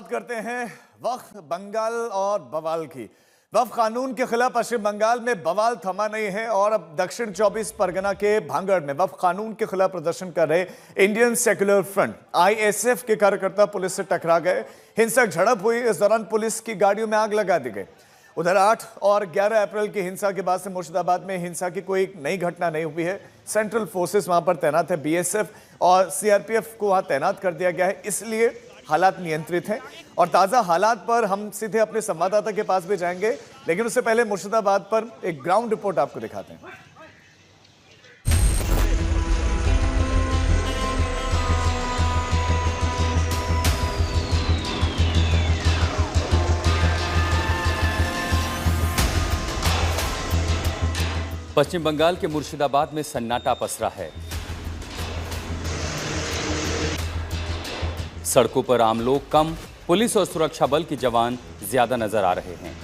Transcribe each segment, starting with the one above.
बात करते हैं वक्फ बंगाल और बवाल की। वक्फ कानून के खिलाफ पश्चिम बंगाल में बवाल थमा नहीं है और अब दक्षिण 24 परगना के भांगड़ में वक्फ कानून के खिलाफ प्रदर्शन कर रहे इंडियन सेक्युलर फ्रंट ISF के कार्यकर्ता पुलिस से टकरा गए। हिंसक झड़प हुई। इस दौरान पुलिस की गाड़ियों में आग लगा दी गई। उधर 8 और 11 अप्रैल की हिंसा के बाद से मुर्शिदाबाद में हिंसा की कोई नई घटना नहीं हुई है। सेंट्रल फोर्सेस वहां पर तैनात है। BSF और CRPF को वहां तैनात कर दिया गया है, इसलिए हालात नियंत्रित हैं। और ताज़ा हालात पर हम सीधे अपने संवाददाता के पास भी जाएंगे, लेकिन उससे पहले मुर्शिदाबाद पर एक ग्राउंड रिपोर्ट आपको दिखाते हैं। पश्चिम बंगाल के मुर्शिदाबाद में सन्नाटा पसरा है। सड़कों पर आम लोग कम, पुलिस और सुरक्षा बल के जवान ज्यादा नजर आ रहे हैं।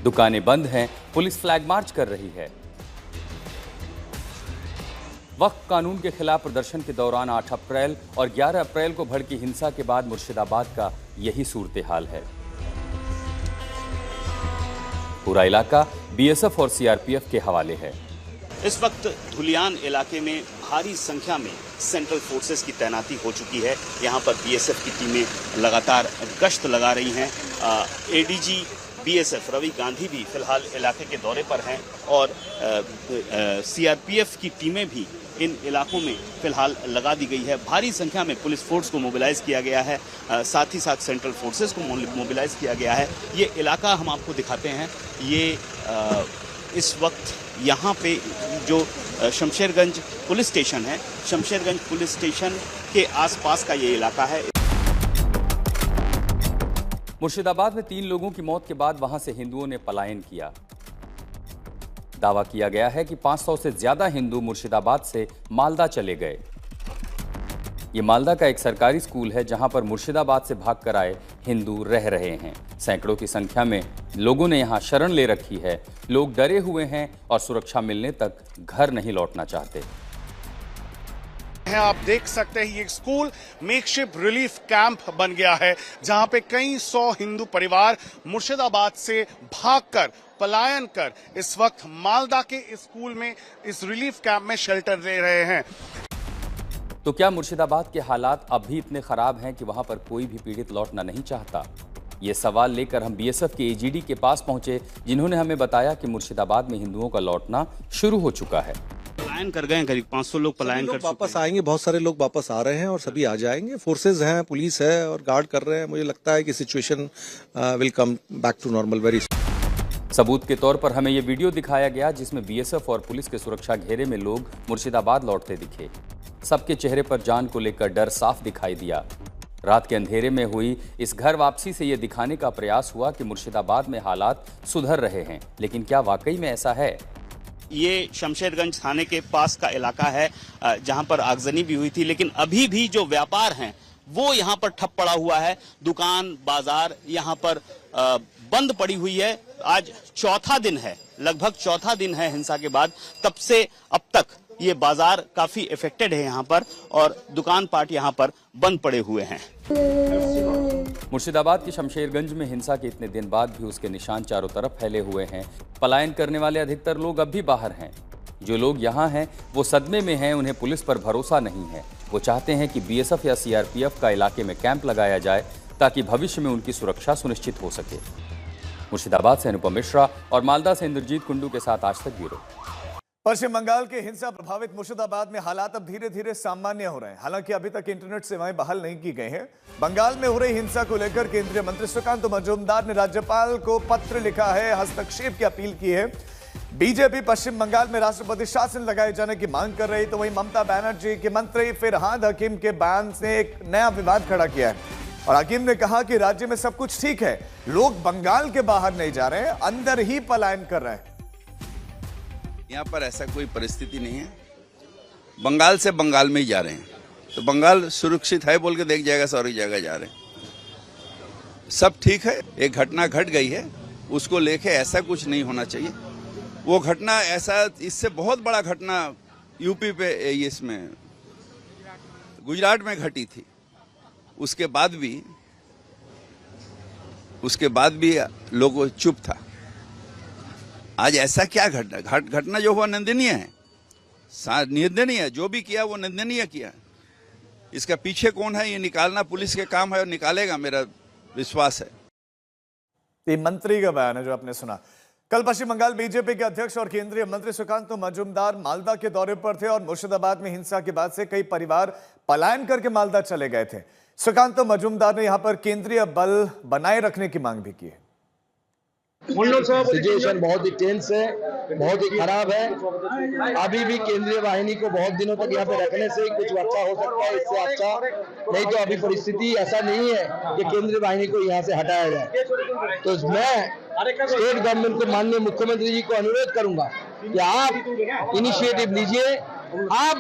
दुकानें बंद हैं, पुलिस फ्लैग मार्च कर रही है। वक्फ कानून के खिलाफ प्रदर्शन के दौरान 8 अप्रैल और 11 अप्रैल को भड़की हिंसा के बाद मुर्शिदाबाद का यही सूरत हाल है। पूरा इलाका BSF और CRPF के हवाले है। इस वक्त धुलियान इलाके में भारी संख्या में सेंट्रल फोर्सेस की तैनाती हो चुकी है। यहाँ पर BSF की टीमें लगातार गश्त लगा रही हैं। ADG BSF रवि गांधी भी फिलहाल इलाके के दौरे पर हैं और CRPF की टीमें भी इन इलाकों में फिलहाल लगा दी गई है। भारी संख्या में पुलिस फोर्स को मोबिलाइज किया गया है, साथ ही साथ सेंट्रल फोर्सेस को मोबिलाइज किया गया है। ये इलाका हम आपको दिखाते हैं। ये इस वक्त यहाँ पे जो शमशेरगंज पुलिस स्टेशन है, शमशेरगंज पुलिस स्टेशन के आसपास का ये इलाका है। मुर्शिदाबाद में 3 लोगों की मौत के बाद वहां से हिंदुओं ने पलायन किया। दावा किया गया है कि 500 से ज्यादा हिंदू मुर्शिदाबाद से मालदा चले गए। ये मालदा का एक सरकारी स्कूल है जहां पर मुर्शिदाबाद से भागकर आए हिंदू रह रहे हैं। सैकड़ों की संख्या में लोगों ने यहां शरण ले रखी है। लोग डरे हुए हैं और सुरक्षा मिलने तक घर नहीं लौटना चाहते। आप देख सकते हैं ये स्कूल मेकशिफ्ट रिलीफ कैंप बन गया है, जहां पे कई 100 हिंदू परिवार मुर्शिदाबाद से भागकर पलायन कर इस वक्त मालदा के स्कूल में इस रिलीफ कैंप में शेल्टर ले रहे हैं। तो क्या मुर्शिदाबाद के हालात अब भी इतने खराब हैं कि वहां पर कोई भी पीड़ित लौटना नहीं चाहता? ये सवाल लेकर हम BSF के AGD के पास पहुंचे, जिन्होंने हमें बताया कि मुर्शिदाबाद में हिंदुओं का लौटना शुरू हो चुका है। पलायन कर गए, करीब 500 लोग पलायन कर वापस आएंगे। बहुत सारे लोग वापस आ रहे हैं और सभी आ जाएंगे। फोर्सेज हैं, पुलिस है और गार्ड कर रहे हैं। मुझे लगता है कि situation will come back to normal very soon. सबूत के तौर पर हमें ये वीडियो दिखाया गया जिसमें BSF और पुलिस के सुरक्षा घेरे में लोग मुर्शिदाबाद लौटते दिखे। सबके चेहरे पर जान को लेकर डर साफ दिखाई दिया। रात के अंधेरे में हुई इस घर वापसी से यह दिखाने का प्रयास हुआ कि मुर्शिदाबाद में हालात सुधर रहे हैं, लेकिन क्या वाकई में ऐसा है? ये शमशेरगंज थाने के पास का इलाका है जहां पर आगजनी भी हुई थी, लेकिन अभी भी जो व्यापार हैं वो यहाँ पर ठप पड़ा हुआ है। दुकान बाजार यहाँ पर बंद पड़ी हुई है। आज चौथा दिन है, लगभग चौथा दिन है हिंसा के बाद। तब से अब तक ये बाजार काफी इफेक्टेड है यहाँ पर और दुकान पाट यहाँ पर बंद पड़े हुए हैं। मुर्शिदाबाद के शमशेरगंज में हिंसा के इतने दिन बाद भी उसके निशान चारों तरफ फैले हुए हैं। पलायन करने वाले अधिकतर लोग अब भी बाहर हैं। जो लोग यहाँ हैं वो सदमे में हैं। उन्हें पुलिस पर भरोसा नहीं है। वो चाहते हैं कि BSF या CRPF का इलाके में कैंप लगाया जाए ताकि भविष्य में उनकी सुरक्षा सुनिश्चित हो सके। मुर्शिदाबाद से अनुपम मिश्रा और मालदा से इंद्रजीत कुंडू के साथ आज तक ब्यूरो। पश्चिम बंगाल के हिंसा प्रभावित मुर्शिदाबाद में हालात अब धीरे धीरे सामान्य हो रहे हैं। हालांकि अभी तक इंटरनेट सेवाएं बहाल नहीं की गई हैं। बंगाल में हो रही हिंसा को लेकर केंद्रीय मंत्री श्रीकांत मजूमदार ने राज्यपाल को पत्र लिखा है, हस्तक्षेप की अपील की है। बीजेपी पश्चिम बंगाल में राष्ट्रपति शासन लगाए जाने की मांग कर रही, तो वहीं ममता बनर्जी के मंत्री फिरहाद हकीम के बयान से एक नया विवाद खड़ा किया है। और हकीम ने कहा कि राज्य में सब कुछ ठीक है, लोग बंगाल के बाहर नहीं जा रहे हैं, अंदर ही पलायन कर रहे हैं। यहाँ पर ऐसा कोई परिस्थिति नहीं है। बंगाल से बंगाल में ही जा रहे हैं, तो बंगाल सुरक्षित है बोल के देख जाएगा, सारी जगह जा रहे हैं। सब ठीक है। एक घटना घट गई है, उसको लेके ऐसा कुछ नहीं होना चाहिए। वो घटना ऐसा, इससे बहुत बड़ा घटना यूपी पे इसमें गुजरात में घटी थी, उसके बाद भी लोगों चुप था। आज ऐसा क्या घटना जो हुआ निंदनीय है, निंदनीय है। जो भी किया वो निंदनीय किया। इसका पीछे कौन है ये निकालना पुलिस के काम है और निकालेगा, मेरा विश्वास है। ये मंत्री का बयान है जो आपने सुना। कल पश्चिम बंगाल बीजेपी के अध्यक्ष और केंद्रीय मंत्री सुकांतो मजूमदार मालदा के दौरे पर थे और मुर्शिदाबाद में हिंसा के बाद से कई परिवार पलायन करके मालदा चले गए थे। सुकांतो मजूमदार ने यहां पर केंद्रीय बल बनाए रखने की मांग भी की है। सिचुएशन बहुत ही टेंस है, बहुत ही खराब है। अभी भी केंद्रीय वाहिनी को बहुत दिनों तक यहाँ पे रखने से ही कुछ अच्छा हो सकता है, इससे अच्छा नहीं तो अभी परिस्थिति ऐसा नहीं है कि केंद्रीय वाहिनी को यहाँ से हटाया जाए। तो मैं स्टेट गवर्नमेंट को, माननीय मुख्यमंत्री जी को अनुरोध करूंगा कि आप इनिशिएटिव लीजिए, आप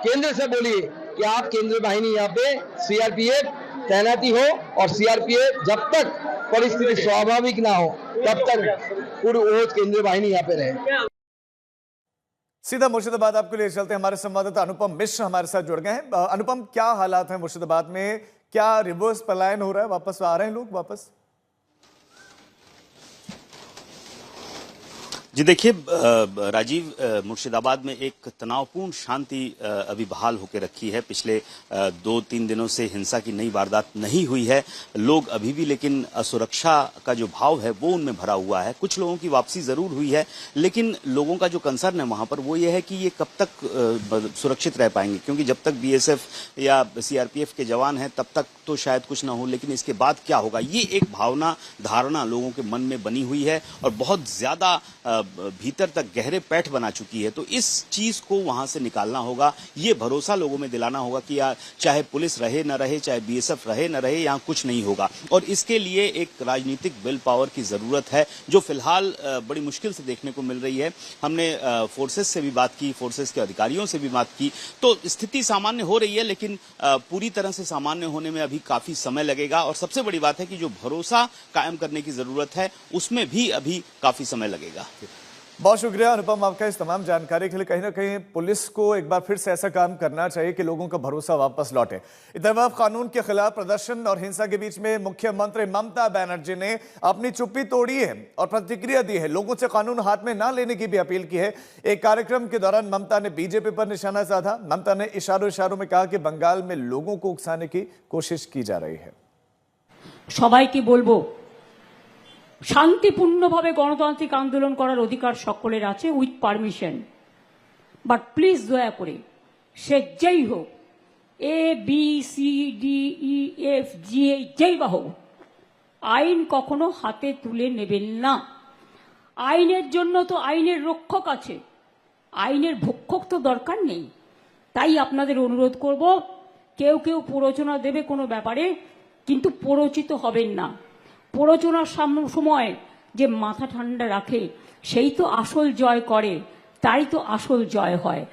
केंद्र से बोलिए कि आप केंद्रीय वाहिनी यहाँ पे सीआरपीएफ तैनाती हो और सीआरपीएफ जब तक परिस्थिति स्वाभाविक ना हो तब तक पूरी ओर केंद्रीय वाहिनी यहाँ पे रहे। सीधा मुर्शिदाबाद आपको ले चलते हैं। हमारे संवाददाता अनुपम मिश्र हमारे साथ जुड़ गए हैं। अनुपम, क्या हालात हैं मुर्शिदाबाद में? क्या रिवर्स पलायन हो रहा है? वापस आ रहे हैं लोग वापस? जी देखिए राजीव, मुर्शिदाबाद में एक तनावपूर्ण शांति अभी बहाल होकर रखी है। पिछले 2-3 दिनों से हिंसा की नई वारदात नहीं हुई है। लोग अभी भी लेकिन असुरक्षा का जो भाव है वो उनमें भरा हुआ है। कुछ लोगों की वापसी जरूर हुई है, लेकिन लोगों का जो कंसर्न है वहां पर वो ये है कि ये कब तक सुरक्षित रह पाएंगे, क्योंकि जब तक बीएसएफ या सीआरपीएफ के जवान हैं तब तक तो शायद कुछ ना हो, लेकिन इसके बाद क्या होगा, ये एक भावना धारणा लोगों के मन में बनी हुई है और बहुत ज्यादा भीतर तक गहरे पैठ बना चुकी है। तो इस चीज को वहां से निकालना होगा, ये भरोसा लोगों में दिलाना होगा कि यार चाहे पुलिस रहे न रहे, चाहे बीएसएफ रहे न रहे, यहाँ कुछ नहीं होगा। और इसके लिए एक राजनीतिक विल पावर की जरूरत है, जो फिलहाल बड़ी मुश्किल से देखने को मिल रही है। हमने फोर्सेस से भी बात की, फोर्सेस के अधिकारियों से भी बात की, तो स्थिति सामान्य हो रही है, लेकिन पूरी तरह से सामान्य होने में अभी काफी समय लगेगा। और सबसे बड़ी बात है कि जो भरोसा कायम करने की जरूरत है उसमें भी अभी काफी समय लगेगा। बहुत शुक्रिया अनुपम आपका इस तमाम जानकारी के लिए। कहीं ना कहीं पुलिस को एक बार फिर से ऐसा काम करना चाहिए कि लोगों का भरोसा वापस लौटे। इधर वफ कानून के खिलाफ प्रदर्शन और हिंसा के बीच में मुख्यमंत्री ममता बनर्जी ने अपनी चुप्पी तोड़ी है और प्रतिक्रिया दी है। लोगों से कानून हाथ में ना लेने की भी अपील की है। एक कार्यक्रम के दौरान ममता ने बीजेपी पर निशाना साधा। ममता ने इशारों में कहा कि बंगाल में लोगों को उकसाने की कोशिश की जा रही है। সবাইকে বলবো, শান্তিপূর্ণভাবে গণতান্ত্রিক আন্দোলন করার অধিকার সকলের আছে উইথ পারমিশন, বাট প্লিজ দয়া করে সে যেই হোক, ABCDEFG যেই বা হোক, আইন কখনো হাতে তুলে নেবেন না। আইনের জন্য তো আইনের রক্ষক আছে, আইনের ভক্ষক তো দরকার নেই। তাই আপনাদের অনুরোধ করব, কেউ কেউ প্ররোচনা দেবে কোনো ব্যাপারে, কিন্তু প্ররোচিত হবেন না। প্ররোচনার সময় যে মাথা ঠান্ডা রাখে সেই তো আসল জয় করে, তাই তো আসল জয় হয়।